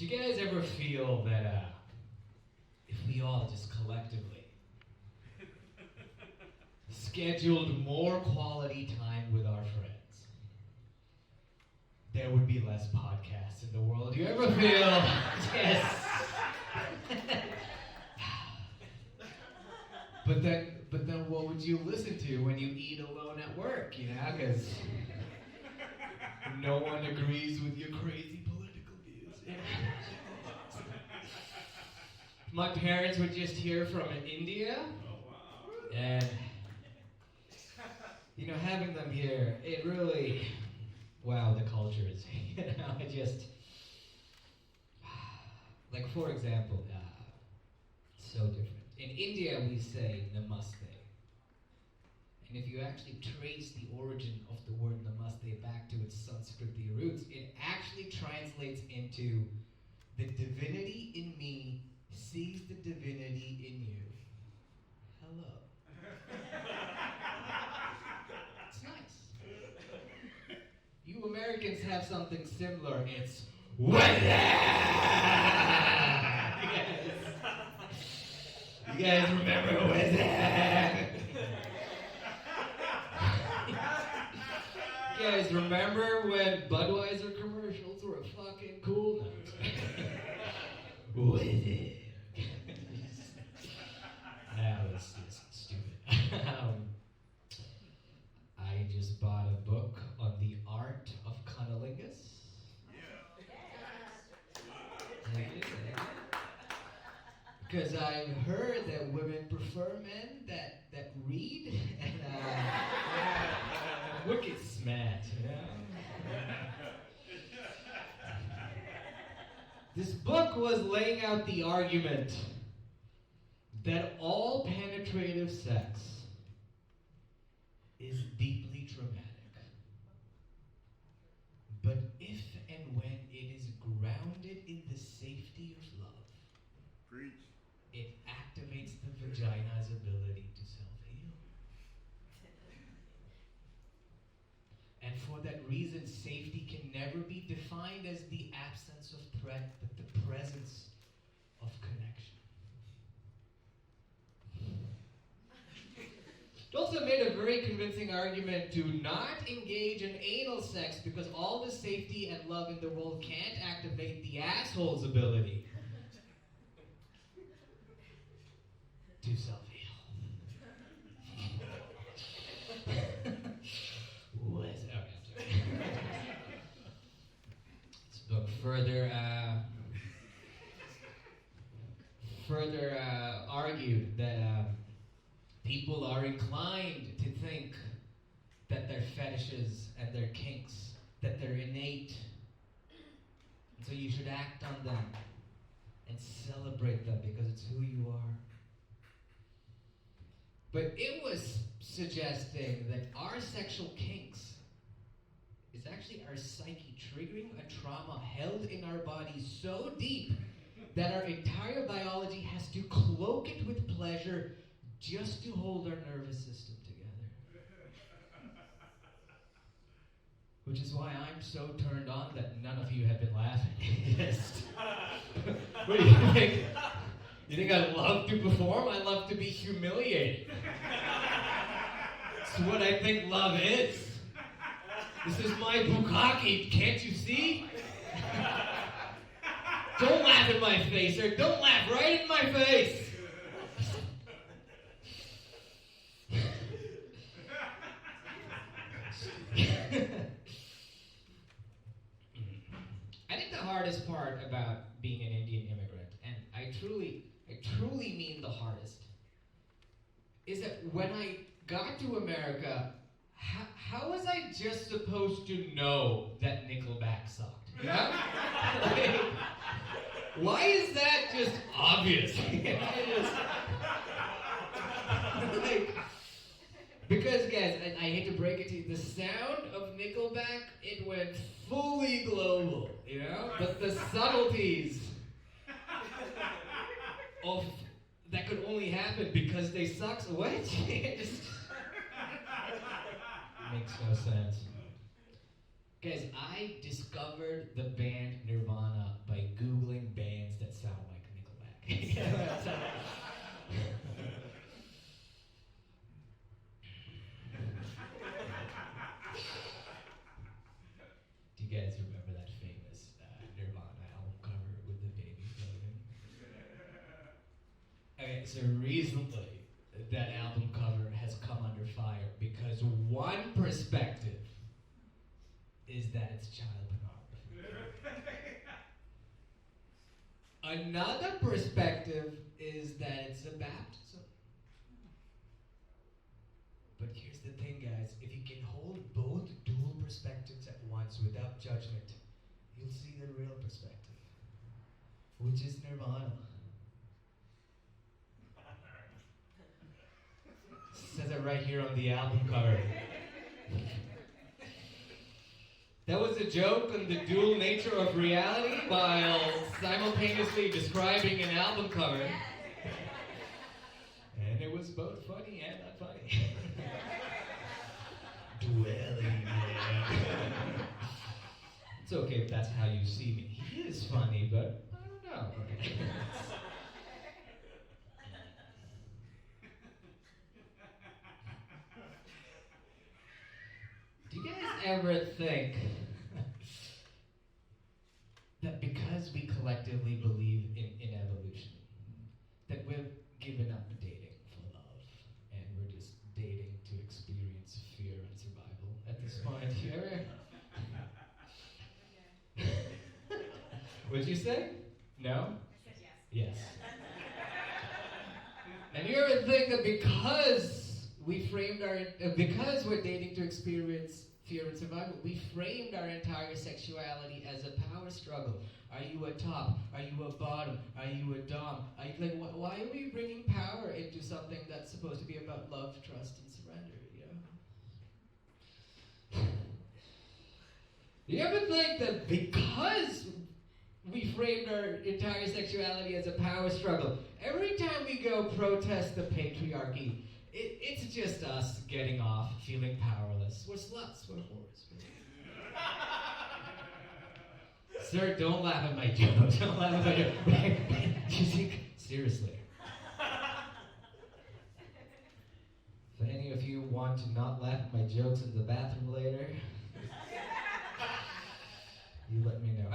Do you guys ever feel that if we all just collectively scheduled more quality time with our friends, there would be less podcasts in the world? Do you ever feel, yes. But then what would you listen to when you eat alone at work, you know? Because no one agrees with your crazy political views. My parents were just here from India. And, you know, having them here, it really, wow, the cultures. You know, I just, like, for example, so different. In India, we say namaste. And if you actually trace the origin of the word namaste back to its Sanskriti roots, it actually translates into the divinity in me sees the divinity in you. Hello. It's nice. You Americans have something similar. It's You guys remember Wizard? You guys remember when Budweiser commercials were fucking cool? Wizard. That was just stupid. I just bought a book on the art of cunnilingus. Because I've heard that women prefer men that read and wicked smart, you know? This book was laying out the argument that all penetrative sex is deeply traumatic. But if and when it is grounded in the safety of love, preach. It activates the vagina's ability to self-heal. And for that reason, safety can never be defined as the absence of threat, but the presence of connection. It also made a very convincing argument to not engage in anal sex because all the safety and love in the world can't activate the asshole's ability to self-heal. This book further argued that people are inclined to think that their fetishes and their kinks, that they're innate. And so you should act on them and celebrate them because it's who you are. But it was suggesting that our sexual kinks is actually our psyche triggering a trauma held in our bodies so deep that our entire biology has to cloak it with pleasure just to hold our nervous system together. Which is why I'm so turned on that none of you have been laughing. Yes. What do you think? You think I love to perform? I love to be humiliated. It's what I think love is. This is my bukkake, can't you see? Don't laugh in my face, or don't laugh right in my face. I think the hardest part about being an Indian immigrant, and I truly mean the hardest, is that when I got to America, how was I just supposed to know that Nickelback sucked? You know? Like, why is that just obvious? Because, guys, I hate to break it to you, the sound of Nickelback, it went fully global, you know? But the subtleties of that could only happen because they suck. What? It just makes no sense. Guys, I discovered the band Nirvana by Googling So recently, that album cover has come under fire because one perspective is that it's child pornography. Another perspective is that it's a baptism. But here's the thing, guys. If you can hold both dual perspectives at once without judgment, you'll see the real perspective, which is nirvana. Says it right here on the album cover. That was a joke on the dual nature of reality while simultaneously describing an album cover. And it was both funny and not funny. Dwelling, man. It's okay if that's how you see me. He is funny, but I don't know. Do you guys ever think that because we collectively believe in evolution, that we've given up dating for love and we're just dating to experience fear and survival at this point? You ever? What'd you say? No? I said yes. Yes. And you ever think that because because we're dating to experience fear and survival, we framed our entire sexuality as a power struggle. Are you a top? Are you a bottom? Are you a dom? Why are we bringing power into something that's supposed to be about love, trust, and surrender? You ever think that because we framed our entire sexuality as a power struggle, every time we go protest the patriarchy, it's just us getting off, feeling powerless. We're sluts, we're whores. Sir, don't laugh at my joke. Don't laugh at my joke. You think, seriously. If any of you want to not laugh at my jokes in the bathroom later, you let me know.